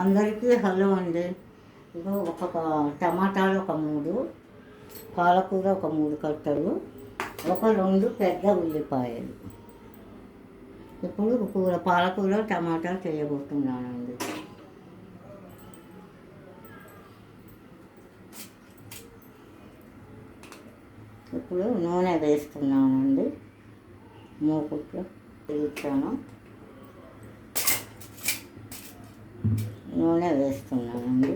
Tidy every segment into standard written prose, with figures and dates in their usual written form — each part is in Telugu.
అందరికీ హలో అండి. ఇగో ఒక టమాటాలు ఒక 3, పాలకూర ఒక 3 కట్టలు, ఒక 2 పెద్ద ఉల్లిపాయలు. ఇప్పుడు పాలకూర టమాటా చేయబోతున్నానండి. ఇప్పుడు నూనె వేస్తున్నానండి. మూకుట్లో వేయించాను. నూనె వేస్తున్నానండి.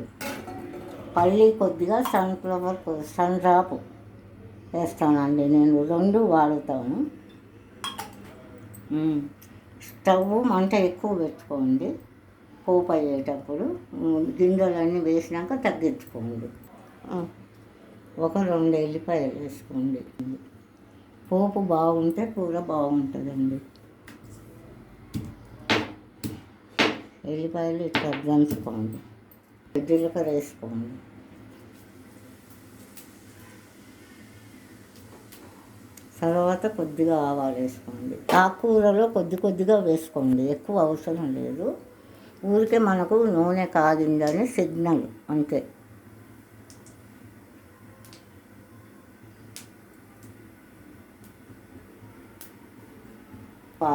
పల్లి కొద్దిగా సన్ డ్రాప్ వేస్తానండి. నేను 2 వాడుతాను. స్టవ్ మంట ఎక్కువ పెట్టుకోండి. పోపు అయ్యేటప్పుడు గింజలన్నీ వేసినాక తగ్గించుకోండి. ఒక 2 ఎల్లిపాయలు వేసుకోండి. పోపు బాగుంటే కూర బాగుంటుందండి. ఎల్లిపాయలు ఇట్లా దంచుకోండి. జీలకర్ర వేసుకోండి. తర్వాత కొద్దిగా ఆవాలు వేసుకోండి. ఆకుకూరలో కొద్దిగా వేసుకోండి, ఎక్కువ అవసరం లేదు. ఊరికే మనకు నూనె కాగిందని సిగ్నల్ అంతే.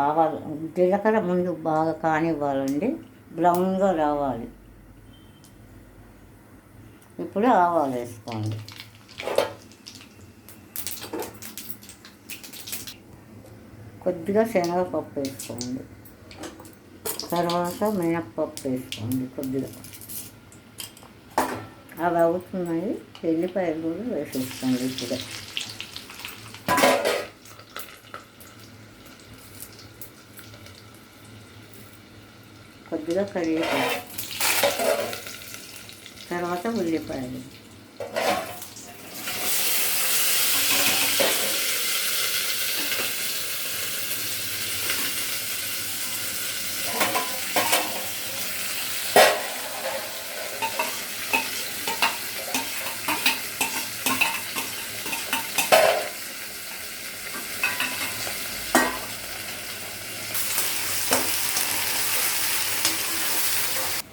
ఆవాలు జీలకర్ర ముందు బాగా కానివ్వాలండి, బ్రౌన్గా రావాలి. ఇప్పుడు ఆవాలు వేసుకోండి. కొద్దిగా శనగపప్పు వేసుకోండి. తర్వాత మినప్పప్పు వేసుకోండి కొద్దిగా. అవి అవుతున్నాయి. ఎల్లిపాయలు కూడా వేసేసుకోండి. ఇప్పుడు కొద్దిగా కరివేపాకు, తర్వాత ఉల్లిపాయలు,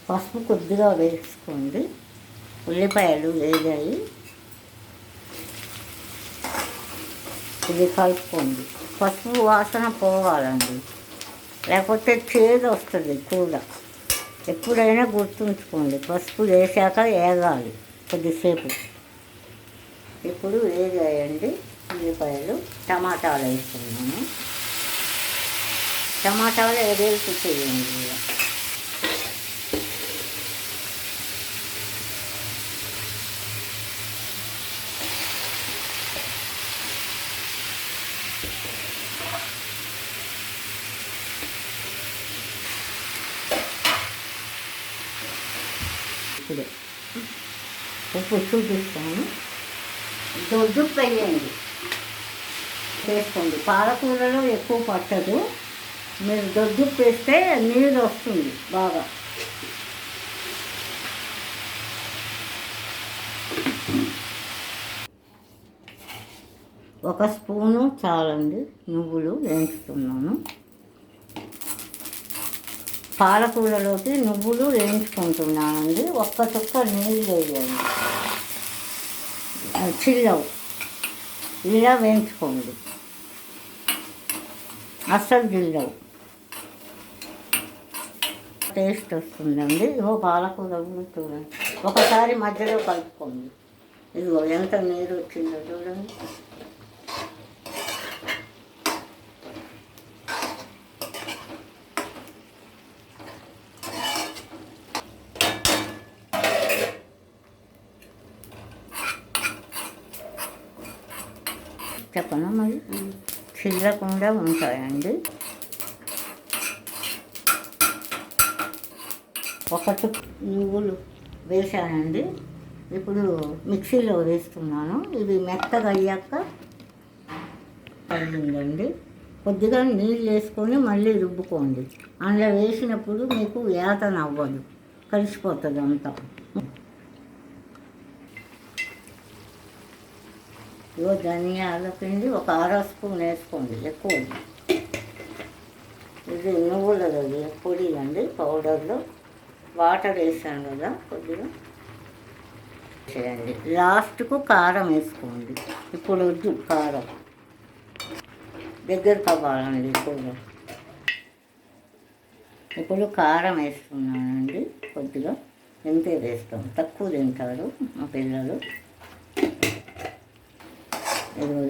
పసుపు కొద్దిగా వేసుకోండి. ఉల్లిపాయలు వేగాయి. ఇది కలుపుకోండి. పసుపు వాసన పోవాలండి, లేకపోతే చేదు వస్తుంది కూర. ఎప్పుడైనా గుర్తుంచుకోండి, పసుపు వేసాక వేగాలి కొద్దిసేపు. ఇప్పుడు వేగాయండి ఉల్లిపాయలు. టమాటాలు వేస్తున్నాను. టమాటాలు ఎడేసి చేయండి. ఇప్పుడు ఉప్పు చూపిస్తాను. దొడ్డుప్పు వేయండి, వేసుకోండి. పాలకూరలో ఎక్కువ పట్టదు. మీరు దొడ్డుప్పు వేస్తే నీరు వస్తుంది బాగా. ఒక స్పూను చాలండి. నువ్వులు వేయించుతున్నాను. పాలకూరలోకి నువ్వులు వేయించుకుంటున్నానండి. ఒక్క చుక్క నీళ్ళు వేయండి. చిల్లవు, ఇలా వేయించుకోండి. అస్సలు జిల్లవు, టేస్ట్ వస్తుందండి. ఇగో పాలకూర కూడా చూడండి. ఒకసారి మధ్యలో కలుపుకోండి. ఇదిగో ఎంత నీరు వచ్చిందో చూడండి. చెప్పను మరి, చిల్లకుండా ఉంటాయండి. ఒక చుక్క నువ్వులు వేసానండి. ఇప్పుడు మిక్సీలో వేస్తున్నాను. ఇవి మెత్తగా అయ్యాక అయ్యిందండి. కొద్దిగా నీళ్ళు వేసుకొని మళ్ళీ రుబ్బుకోండి. అందులో వేసినప్పుడు మీకు యాతన అవ్వదు, కలిసిపోతుంది అంతా. ఇగో ధనియాల పిండి ఒక 1/2 స్పూన్ వేసుకోండి, ఎక్కువ. ఇది నువ్వులది పొడి అండి, పౌడర్లో వాటర్ వేసాను కదా కొద్దిగా చేయండి. లాస్ట్కు కారం వేసుకోండి. ఇప్పుడు వద్దు కారం, దగ్గర కావాలండి కూర. ఇప్పుడు కారం వేస్తున్నానండి కొద్దిగా, ఎంతే వేస్తాం, తక్కువ తింటారు మా పిల్లలు.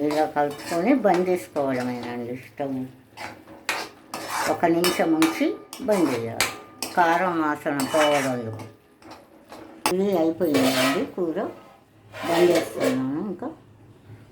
ఇలా కలుపుకొని బంద్ చేసుకోవడమేనండి స్టవ్. 1 నిమిషం ఉంచి బంద్ చేయాలి, కారం వాసన పోవడానికి. ఇది అయిపోయిందండి కూర, బంద్ చేస్తున్నాను ఇంకా.